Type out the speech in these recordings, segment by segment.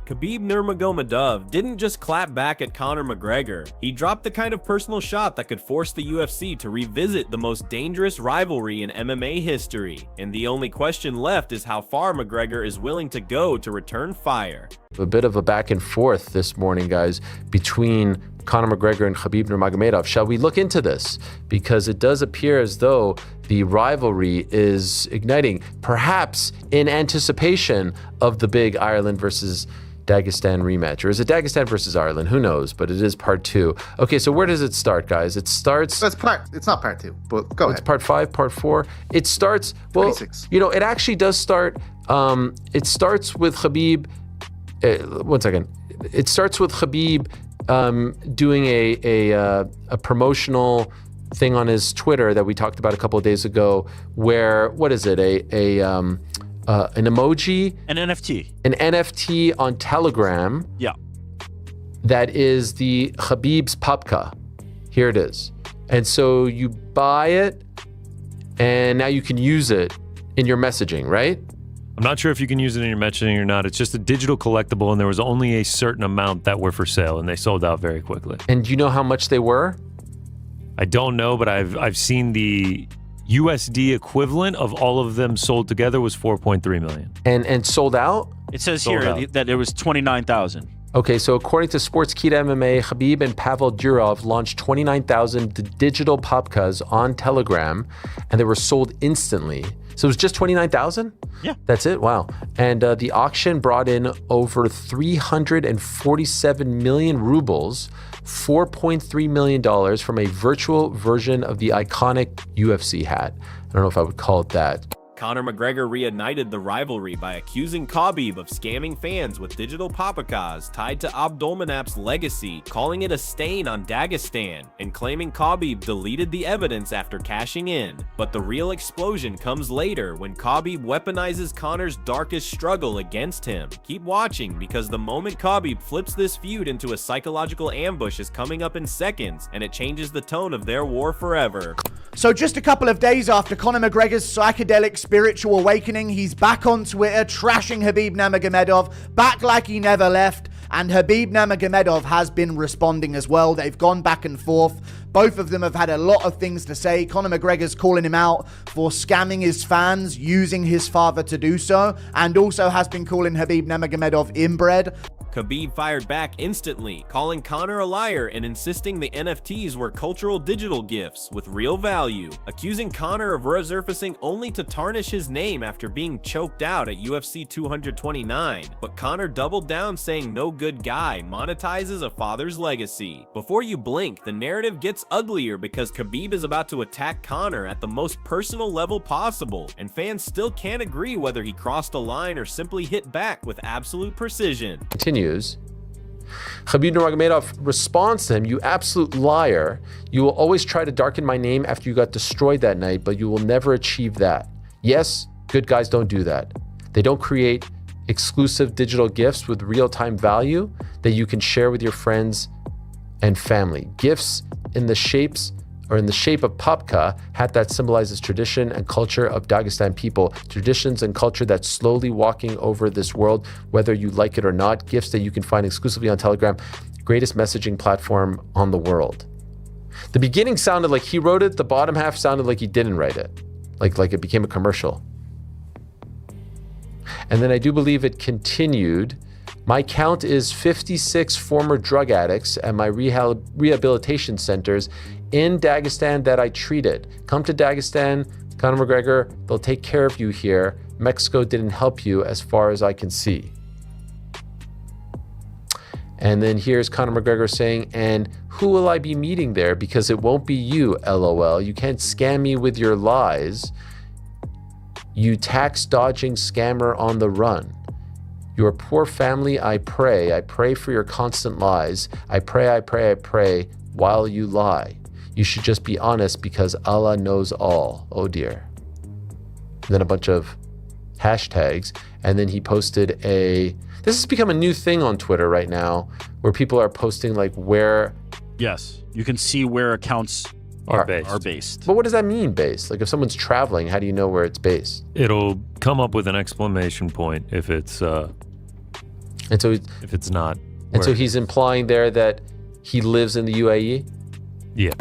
Khabib Nurmagomedov didn't just clap back at Conor McGregor, he dropped the kind of personal shot that could force the UFC to revisit the most dangerous rivalry in MMA history, and the only question left is how far McGregor is willing to go to return fire. A bit of a back and forth this morning, guys, between Conor McGregor and Khabib Nurmagomedov. Shall we look into this? Because it does appear as though the rivalry is igniting, perhaps in anticipation of the big Ireland versus Dagestan rematch. Or is it Dagestan versus Ireland? Who knows? But it is part 2. Okay, so where does it start, guys? It starts... It's not part 2, but go ahead. It's part 5, part 4. It starts... Well, 26. You know, it actually does start... it starts with Khabib... one second. It starts with Khabib doing a promotional thing on his Twitter that we talked about a couple of days ago, where, what is it, an emoji? An NFT. An NFT on Telegram. Yeah. That is the Khabib's Papka. Here it is. And so you buy it, and now you can use it in your messaging, right? I'm not sure if you can use it in your messaging or not. It's just a digital collectible, and there was only a certain amount that were for sale, and they sold out very quickly. And do you know how much they were? I don't know, but I've seen the USD equivalent of all of them sold together was 4.3 million. And sold out? It says Sold here out. that there was 29,000. Okay, so according to Sportskeeda MMA, Khabib and Pavel Durov launched 29,000 digital Papkas on Telegram, and they were sold instantly. So it was just 29,000? Yeah. That's it? Wow. And the auction brought in over 347 million rubles, $4.3 million from a virtual version of the iconic UFC hat. I don't know if I would call it that. Conor McGregor reignited the rivalry by accusing Khabib of scamming fans with digital papakas tied to Abdulmanap's legacy, calling it a stain on Dagestan, and claiming Khabib deleted the evidence after cashing in. But the real explosion comes later when Khabib weaponizes Conor's darkest struggle against him. Keep watching, because the moment Khabib flips this feud into a psychological ambush is coming up in seconds, and it changes the tone of their war forever. So just a couple of days after Conor McGregor's psychedelic spiritual awakening, he's back on Twitter trashing Khabib Nurmagomedov, back like he never left, and Khabib Nurmagomedov has been responding as well. They've gone back and forth. Both of them have had a lot of things to say. Conor McGregor's calling him out for scamming his fans, using his father to do so, and also has been calling Khabib Nurmagomedov inbred. Khabib fired back instantly, calling Conor a liar and insisting the NFTs were cultural digital gifts with real value, accusing Conor of resurfacing only to tarnish his name after being choked out at UFC 229. But Conor doubled down, saying no good guy monetizes a father's legacy. Before you blink, the narrative gets uglier because Khabib is about to attack Conor at the most personal level possible, and fans still can't agree whether he crossed a line or simply hit back with absolute precision. Continues. Khabib Nurmagomedov responds to him, "You absolute liar. You will always try to darken my name after you got destroyed that night, but you will never achieve that. Yes, good guys don't do that. They don't create exclusive digital gifts with real-time value that you can share with your friends and family. Gifts in the shape of papka, hat that symbolizes tradition and culture of Dagestan people, traditions and culture that's slowly walking over this world, whether you like it or not, gifts that you can find exclusively on Telegram, greatest messaging platform on the world." The beginning sounded like he wrote it, the bottom half sounded like he didn't write it, like it became a commercial. And then I do believe it continued. "My count is 56 former drug addicts at my rehabilitation centers in Dagestan that I treated. Come to Dagestan, Conor McGregor, they'll take care of you here. Mexico didn't help you as far as I can see." And then here's Conor McGregor saying, "And who will I be meeting there? Because it won't be you, LOL. You can't scam me with your lies. You tax-dodging scammer on the run. Your poor family, I pray for your constant lies. I pray while you lie. You should just be honest because Allah knows all. Oh dear." And then a bunch of hashtags. And then he posted this has become a new thing on Twitter right now, where people are posting like where... Yes, you can see where accounts are based. But what does that mean, based? Like if someone's traveling, how do you know where it's based? It'll come up with an exclamation point if it's And so, if it's not. and so where- he's implying there that he lives in the UAE. yeah.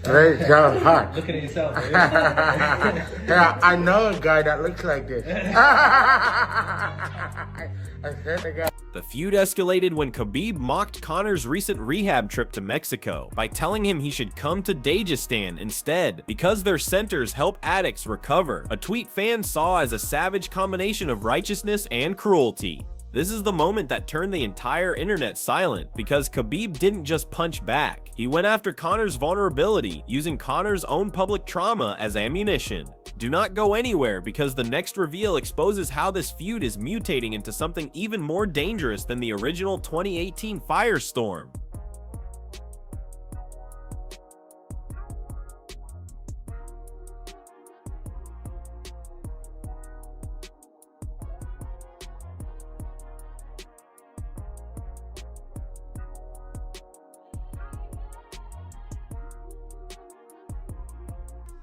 Hey, John Hart. Look at yourself. Yeah, I know a guy that looks like this. I said the guy. The feud escalated when Khabib mocked Conor's recent rehab trip to Mexico by telling him he should come to Dagestan instead because their centers help addicts recover, a tweet fans saw as a savage combination of righteousness and cruelty. This is the moment that turned the entire internet silent because Khabib didn't just punch back. He went after Conor's vulnerability, using Conor's own public trauma as ammunition. Do not go anywhere because the next reveal exposes how this feud is mutating into something even more dangerous than the original 2018 firestorm.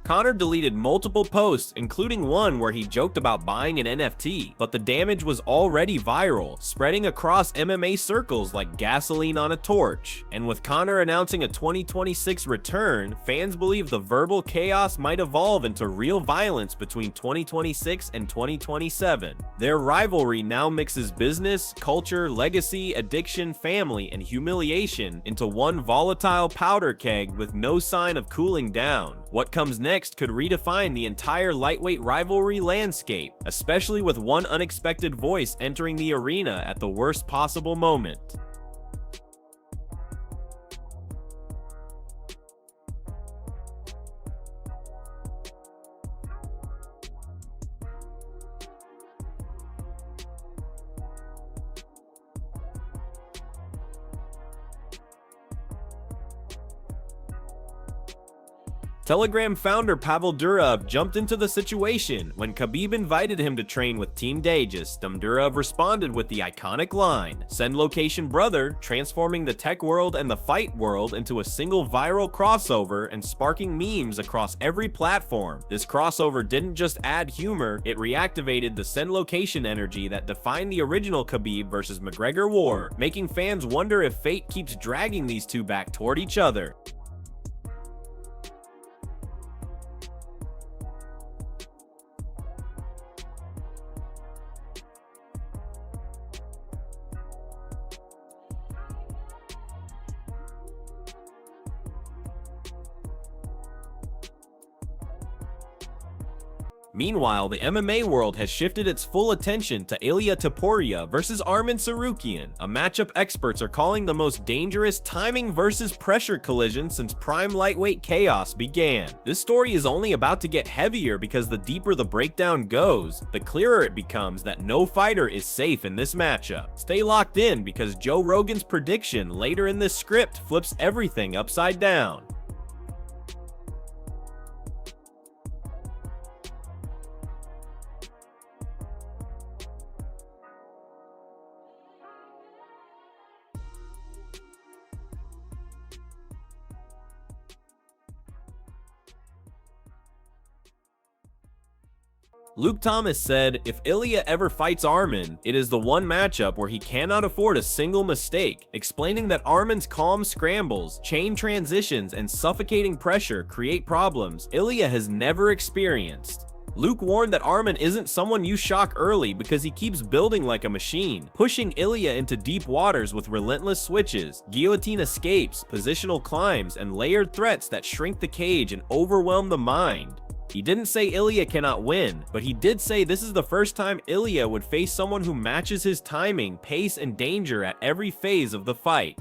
Conor deleted multiple posts, including one where he joked about buying an NFT, but the damage was already viral, spreading across MMA circles like gasoline on a torch. And with Conor announcing a 2026 return, fans believe the verbal chaos might evolve into real violence between 2026 and 2027. Their rivalry now mixes business, culture, legacy, addiction, family, and humiliation into one volatile powder keg with no sign of cooling down. What comes next could redefine the entire lightweight rivalry landscape, especially with one unexpected voice entering the arena at the worst possible moment. Telegram founder Pavel Durov jumped into the situation when Khabib invited him to train with Team Dagestan. Durov responded with the iconic line, "Send location brother," transforming the tech world and the fight world into a single viral crossover and sparking memes across every platform. This crossover didn't just add humor, it reactivated the send location energy that defined the original Khabib vs McGregor war, making fans wonder if fate keeps dragging these two back toward each other. Meanwhile, the MMA world has shifted its full attention to Ilia Topuria versus Arman Tsarukyan, a matchup experts are calling the most dangerous timing versus pressure collision since prime lightweight chaos began. This story is only about to get heavier because the deeper the breakdown goes, the clearer it becomes that no fighter is safe in this matchup. Stay locked in because Joe Rogan's prediction later in this script flips everything upside down. Luke Thomas said, "If Ilia ever fights Arman, it is the one matchup where he cannot afford a single mistake," explaining that Arman's calm scrambles, chain transitions, and suffocating pressure create problems Ilia has never experienced. Luke warned that Arman isn't someone you shock early because he keeps building like a machine, pushing Ilia into deep waters with relentless switches, guillotine escapes, positional climbs, and layered threats that shrink the cage and overwhelm the mind. He didn't say Ilia cannot win, but he did say this is the first time Ilia would face someone who matches his timing, pace, and danger at every phase of the fight.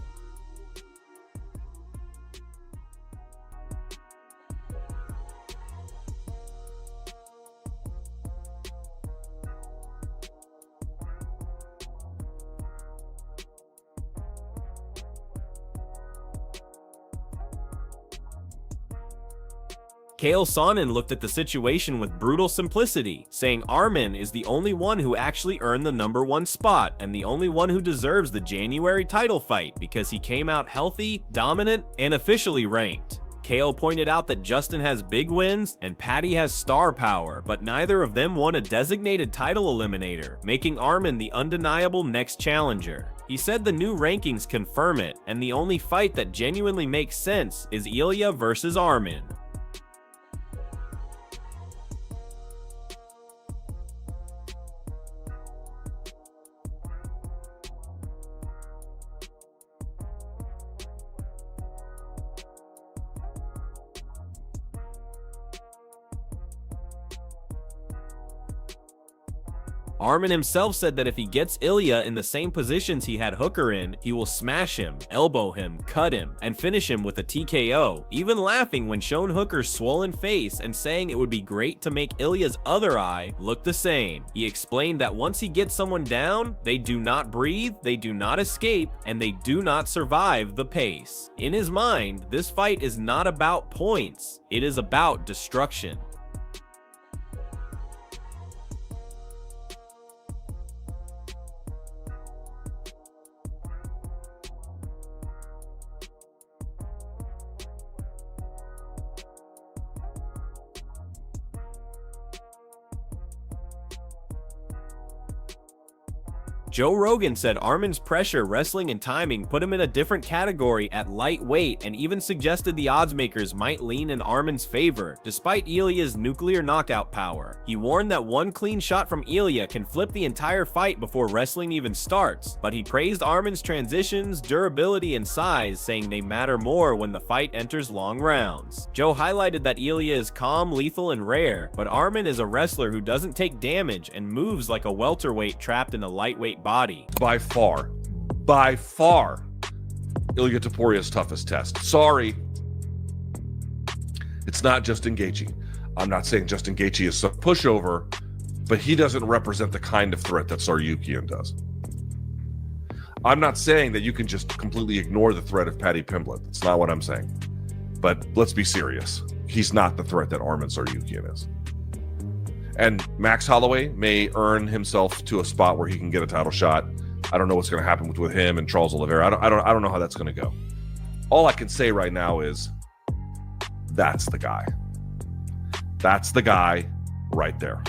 Chael Sonnen looked at the situation with brutal simplicity, saying Arman is the only one who actually earned the #1 spot and the only one who deserves the January title fight because he came out healthy, dominant, and officially ranked. Kale pointed out that Justin has big wins and Paddy has star power, but neither of them won a designated title eliminator, making Armin the undeniable next challenger. He said the new rankings confirm it, and the only fight that genuinely makes sense is Ilya versus Armin. Armin himself said that if he gets Ilya in the same positions he had Hooker in, he will smash him, elbow him, cut him, and finish him with a TKO, even laughing when shown Hooker's swollen face and saying it would be great to make Ilya's other eye look the same. He explained that once he gets someone down, they do not breathe, they do not escape, and they do not survive the pace. In his mind, this fight is not about points, it is about destruction. Joe Rogan said Armin's pressure, wrestling, and timing put him in a different category at lightweight, and even suggested the odds makers might lean in Armin's favor, despite Ilya's nuclear knockout power. He warned that one clean shot from Ilya can flip the entire fight before wrestling even starts, but he praised Armin's transitions, durability, and size, saying they matter more when the fight enters long rounds. Joe highlighted that Ilya is calm, lethal, and rare, but Armin is a wrestler who doesn't take damage and moves like a welterweight trapped in a lightweight body. By far, Ilya Toporia's toughest test. Sorry. It's not Justin Gaethje. I'm not saying Justin Gaethje is some pushover, but he doesn't represent the kind of threat that Tsarukyan does. I'm not saying that you can just completely ignore the threat of Paddy Pimblett. That's not what I'm saying. But let's be serious. He's not the threat that Armin Tsarukyan is. And Max Holloway may earn himself to a spot where he can get a title shot. I don't know what's going to happen with him and Charles Oliveira. I don't know how that's going to go. All I can say right now is that's the guy. That's the guy right there.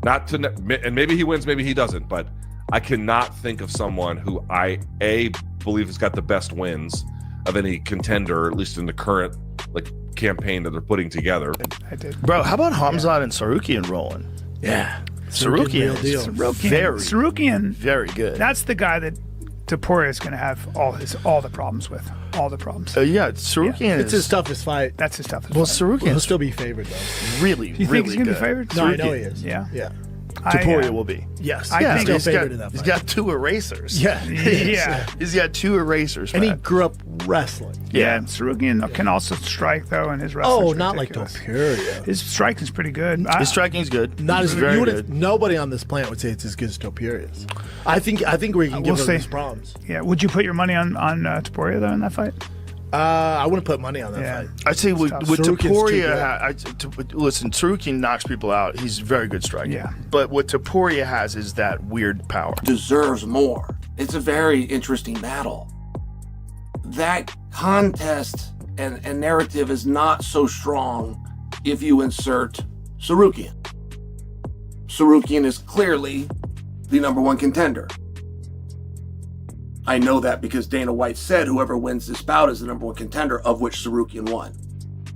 And maybe he wins, maybe he doesn't, but I cannot think of someone who I believe has got the best wins of any contender, at least in the current campaign that they're putting together. I did. Bro, how about Hamzat and Tsarukyan rolling? Yeah. Tsarukyan is Tsarukyan, very good. That's the guy that Topuria is going to have all the problems with. All the problems. Yeah, Tsarukyan It's his toughest fight. That's his toughest Well, fight. Tsarukyan He'll still be favored, though. really, You think really he's going to good. be favored? No, I know he is. Yeah. Yeah. Topuria will be. Yes. I think He's still he's favored in that he's fight. got two erasers. Yeah. Yeah. He's got two erasers. And he man. grew up wrestling. Yeah, Tsarukyan can also strike, though, and his wrestling's Oh, not ridiculous. like Topuria. His striking's pretty good. His striking's good. Not He's as very you good. Nobody on this planet would say it's as good as Topuria's. I think we can give We'll him see. his problems. Yeah. Would you put your money on Topuria, though, in that fight? I wouldn't put money on that Yeah. fight. I'd say with Tsarukyan's too Topuria, listen, Tsarukyan knocks people out. He's very good striking. Yeah. But what Topuria has is that weird power. Deserves more. It's a very interesting battle. That contest and narrative is not so strong if you insert Tsarukyan. Tsarukyan is clearly the #1 contender. I know that because Dana White said whoever wins this bout is the #1 contender, of which Tsarukyan won.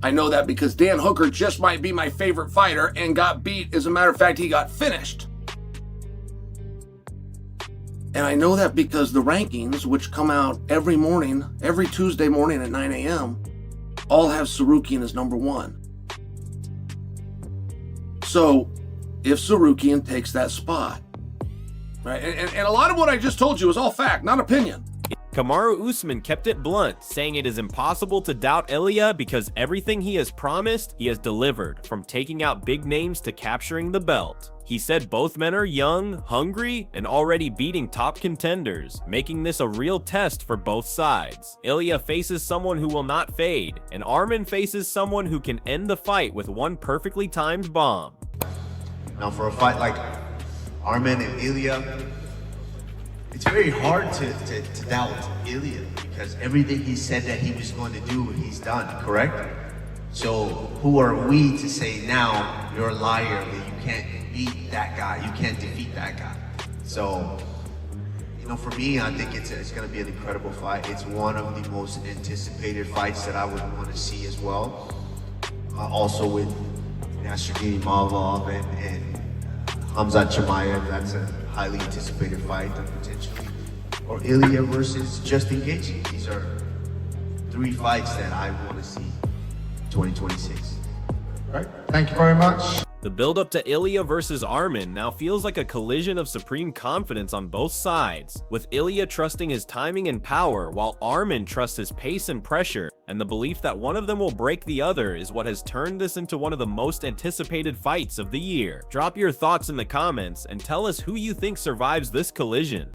I know that because Dan Hooker just might be my favorite fighter and got beat. As a matter of fact, he got finished. And I know that because the rankings, which come out every morning, every Tuesday morning at 9 a.m., all have Tsarukyan as #1. So, if Tsarukyan takes that spot, right, and a lot of what I just told you is all fact, not opinion. Kamaru Usman kept it blunt, saying it is impossible to doubt Ilya because everything he has promised, he has delivered, from taking out big names to capturing the belt. He said both men are young, hungry, and already beating top contenders, making this a real test for both sides. Ilya faces someone who will not fade, and Armin faces someone who can end the fight with one perfectly timed bomb. Now for a fight like Armin and Ilya, It's very hard to doubt Ilya because everything he said that he was going to do, he's done, correct? So who are we to say now you're a liar, that you can't beat that guy, you can't defeat that guy? So, you know, for me, I think it's going to be an incredible fight. It's one of the most anticipated fights that I would want to see as well. Also with Nurmagomedov and Hamzat Chimaev, that's a highly anticipated fight potentially. Or Ilya versus Justin Gaethje. These are 3 fights that I want to see 2026. Right. Thank you very much. The build-up to Ilya versus Arman now feels like a collision of supreme confidence on both sides, with Ilya trusting his timing and power while Arman trusts his pace and pressure, and the belief that one of them will break the other is what has turned this into one of the most anticipated fights of the year. Drop your thoughts in the comments and tell us who you think survives this collision.